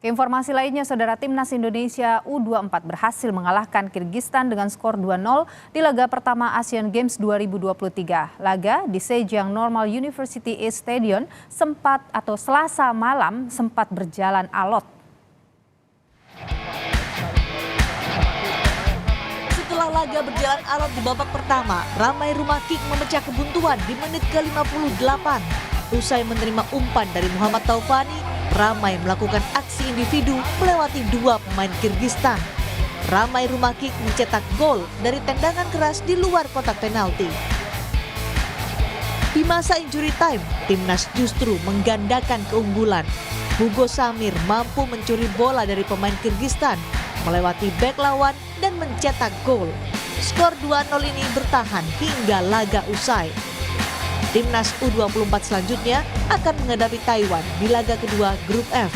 Keinformasi lainnya, Saudara, Timnas Indonesia U24 berhasil mengalahkan Kirgistan dengan skor 2-0 di laga pertama Asian Games 2023. Laga di Sejong Normal University East Stadium Selasa malam sempat berjalan alot. Setelah laga berjalan alot di babak pertama, Ramai Rumakik memecah kebuntuan di menit ke-58. Usai menerima umpan dari Muhammad Taufani, Ramai melakukan aksi individu melewati dua pemain Kirgistan. Ramai Rumakik mencetak gol dari tendangan keras di luar kotak penalti. Di masa injury time, Timnas justru menggandakan keunggulan. Hugo Samir mampu mencuri bola dari pemain Kirgistan, melewati bek lawan dan mencetak gol. Skor 2-0 ini bertahan hingga laga usai. Timnas U24 selanjutnya akan menghadapi Taiwan di laga kedua Grup F.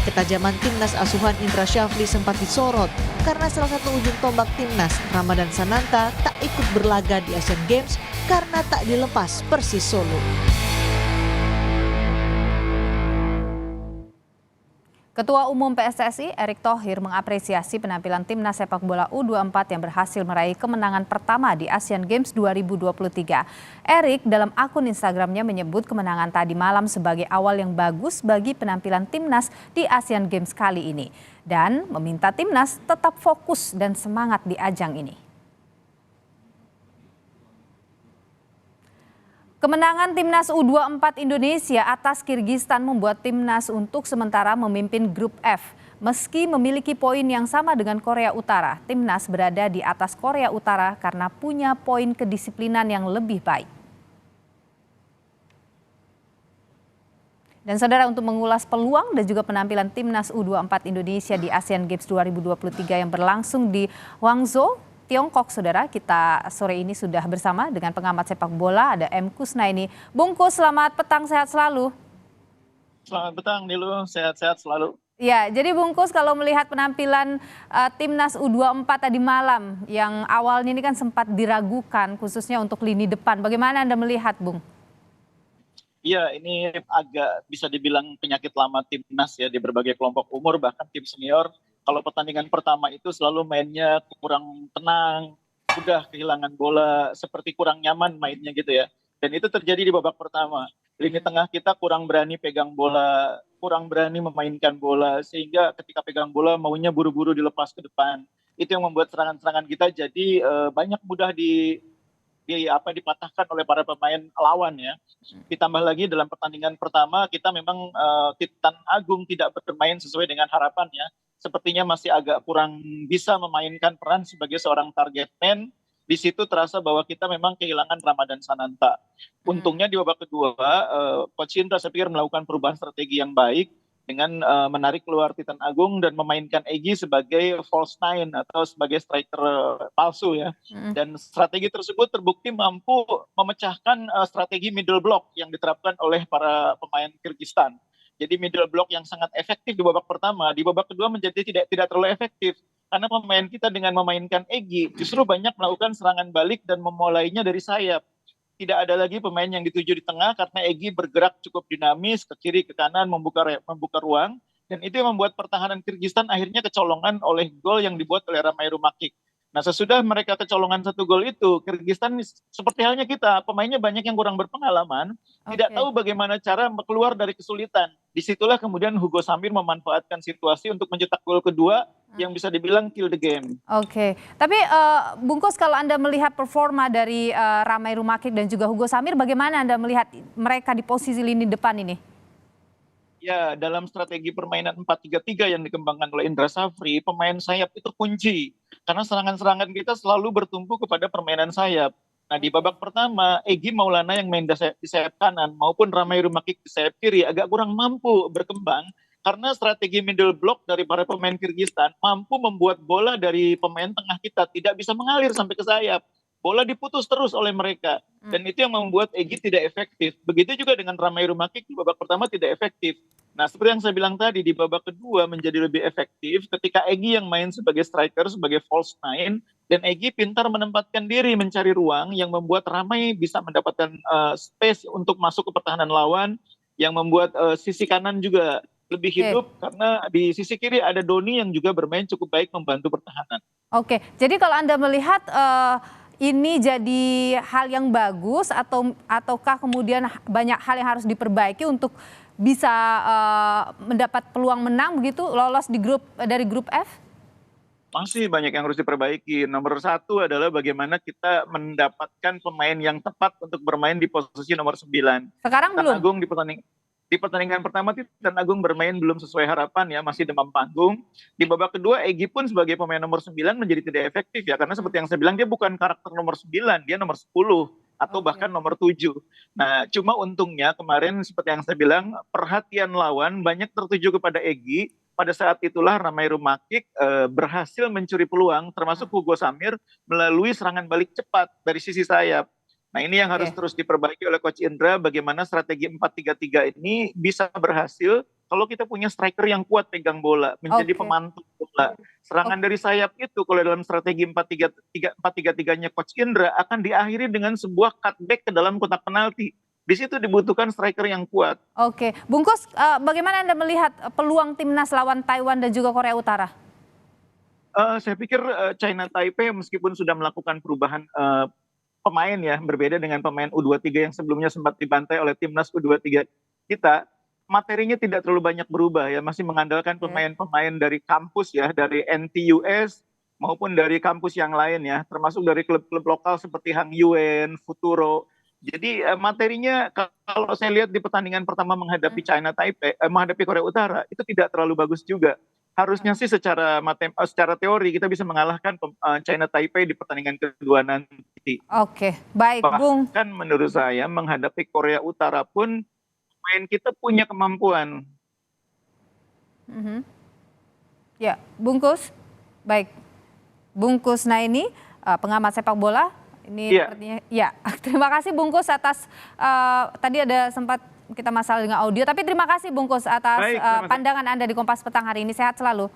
Ketajaman timnas asuhan Indra Syafri sempat disorot karena salah satu ujung tombak timnas, Ramadan Sananta, tak ikut berlaga di Asian Games karena tak dilepas Persis Solo. Ketua Umum PSSI Erick Thohir mengapresiasi penampilan timnas sepak bola U24 yang berhasil meraih kemenangan pertama di Asian Games 2023. Erick dalam akun Instagramnya menyebut kemenangan tadi malam sebagai awal yang bagus bagi penampilan timnas di Asian Games kali ini dan meminta timnas tetap fokus dan semangat di ajang ini. Kemenangan timnas U24 Indonesia atas Kirgistan membuat timnas untuk sementara memimpin grup F. Meski memiliki poin yang sama dengan Korea Utara, timnas berada di atas Korea Utara karena punya poin kedisiplinan yang lebih baik. Dan Saudara, untuk mengulas peluang dan juga penampilan timnas U24 Indonesia di Asian Games 2023 yang berlangsung di Hangzhou, Tiongkok, Saudara, kita sore ini sudah bersama dengan pengamat sepak bola, ada M. Kusnaini. Bung Kus, selamat petang, sehat selalu. Selamat petang, Nilu, sehat-sehat selalu. Ya, jadi Bung Kus, kalau melihat penampilan timnas U24 tadi malam, yang awalnya ini kan sempat diragukan, khususnya untuk lini depan. Bagaimana Anda melihat, Bung? Iya, ini agak bisa dibilang penyakit lama timnas ya, di berbagai kelompok umur, bahkan tim senior. Kalau pertandingan pertama itu selalu mainnya kurang tenang, udah kehilangan bola, seperti kurang nyaman mainnya gitu ya. Dan itu terjadi di babak pertama. Lini tengah kita kurang berani pegang bola, kurang berani memainkan bola, sehingga ketika pegang bola maunya buru-buru dilepas ke depan. Itu yang membuat serangan-serangan kita jadi banyak mudah dipatahkan oleh para pemain lawan ya. Ditambah lagi dalam pertandingan pertama kita memang Titan Agung tidak bermain sesuai dengan harapannya. Sepertinya masih agak kurang bisa memainkan peran sebagai seorang target man. Di situ terasa bahwa kita memang kehilangan Ramadan Sananta. Untungnya di babak kedua, Coach Indra saya pikir melakukan perubahan strategi yang baik dengan menarik keluar Titan Agung dan memainkan Egy sebagai false nine atau sebagai striker palsu ya. Dan strategi tersebut terbukti mampu memecahkan strategi middle block yang diterapkan oleh para pemain Kirgistan. Jadi middle block yang sangat efektif di babak pertama, di babak kedua menjadi tidak terlalu efektif. Karena pemain kita dengan memainkan Egy justru banyak melakukan serangan balik dan memulainya dari sayap. Tidak ada lagi pemain yang dituju di tengah karena Egy bergerak cukup dinamis ke kiri ke kanan membuka ruang. Dan itu yang membuat pertahanan Kirgistan akhirnya kecolongan oleh gol yang dibuat oleh Ramai Rumakik. Nah, sesudah mereka kecolongan satu gol itu, Kirgistan seperti halnya kita, pemainnya banyak yang kurang berpengalaman, tidak tahu bagaimana cara keluar dari kesulitan. Disitulah kemudian Hugo Samir memanfaatkan situasi untuk mencetak gol kedua yang bisa dibilang kill the game. Tapi Bung Kus, kalau Anda melihat performa dari Ramai Rumakik dan juga Hugo Samir, bagaimana Anda melihat mereka di posisi lini depan ini? Ya, dalam strategi permainan 4-3-3 yang dikembangkan oleh Indra Syafri, pemain sayap itu kunci. Karena serangan-serangan kita selalu bertumpu kepada permainan sayap. Nah, di babak pertama, Egy Maulana yang main di sayap kanan maupun Ramai Rumakik di sayap kiri agak kurang mampu berkembang karena strategi middle block dari para pemain Kirgistan mampu membuat bola dari pemain tengah kita tidak bisa mengalir sampai ke sayap. Bola diputus terus oleh mereka. Dan itu yang membuat Egy tidak efektif. Begitu juga dengan Ramai Rumakik di babak pertama tidak efektif. Nah, seperti yang saya bilang tadi, di babak kedua menjadi lebih efektif ketika Egy yang main sebagai striker, sebagai false nine. Dan Egy pintar menempatkan diri mencari ruang yang membuat Ramai bisa mendapatkan space untuk masuk ke pertahanan lawan. Yang membuat sisi kanan juga lebih Oke. hidup karena di sisi kiri ada Doni yang juga bermain cukup baik membantu pertahanan. Oke, jadi kalau Anda melihat ini jadi hal yang bagus ataukah kemudian banyak hal yang harus diperbaiki untuk bisa mendapat peluang menang begitu, lolos dari grup F? Masih banyak yang harus diperbaiki. Nomor satu adalah bagaimana kita mendapatkan pemain yang tepat untuk bermain di posisi nomor 9. Sekarang Titan belum? Agung di pertandingan pertama Titan Agung bermain belum sesuai harapan ya, masih demam panggung. Di babak kedua Egy pun sebagai pemain nomor 9 menjadi tidak efektif ya, karena seperti yang saya bilang dia bukan karakter nomor 9, dia nomor 10 atau Oke. bahkan nomor 7. Nah, cuma untungnya kemarin seperti yang saya bilang, perhatian lawan banyak tertuju kepada Egy. Pada saat itulah Ramai Rumakik berhasil mencuri peluang, termasuk Hugo Samir melalui serangan balik cepat dari sisi sayap. Nah, ini yang harus terus diperbaiki oleh Coach Indra, bagaimana strategi 4-3-3 ini bisa berhasil kalau kita punya striker yang kuat pegang bola, menjadi Oke. pemantul bola. Serangan dari sayap itu kalau dalam strategi 4-3-3-nya Coach Indra akan diakhiri dengan sebuah cutback ke dalam kotak penalti. Di situ dibutuhkan striker yang kuat. Oke, Bungkus, bagaimana Anda melihat peluang timnas lawan Taiwan dan juga Korea Utara? Saya pikir China Taipei meskipun sudah melakukan perubahan pemain ya, berbeda dengan pemain U23 yang sebelumnya sempat dibantai oleh timnas U23 kita, materinya tidak terlalu banyak berubah ya, masih mengandalkan pemain-pemain dari kampus ya, dari NTUS maupun dari kampus yang lain ya, termasuk dari klub-klub lokal seperti Hang Yuen, Futuro. Jadi materinya kalau saya lihat di pertandingan pertama menghadapi China Taipei, menghadapi Korea Utara itu tidak terlalu bagus juga. Harusnya sih secara teori kita bisa mengalahkan China Taipei di pertandingan kedua nanti. Oke, baik, Bung. Bahkan menurut saya menghadapi Korea Utara pun pemain kita punya kemampuan. Ya, Bungkus. Baik. Bungkus Naini, pengamat sepak bola. Ini sepertinya ya. Terima kasih Bungkus atas tadi ada sempat kita masalah dengan audio, tapi terima kasih Bungkus atas pandangan Anda di Kompas Petang hari ini. Sehat selalu.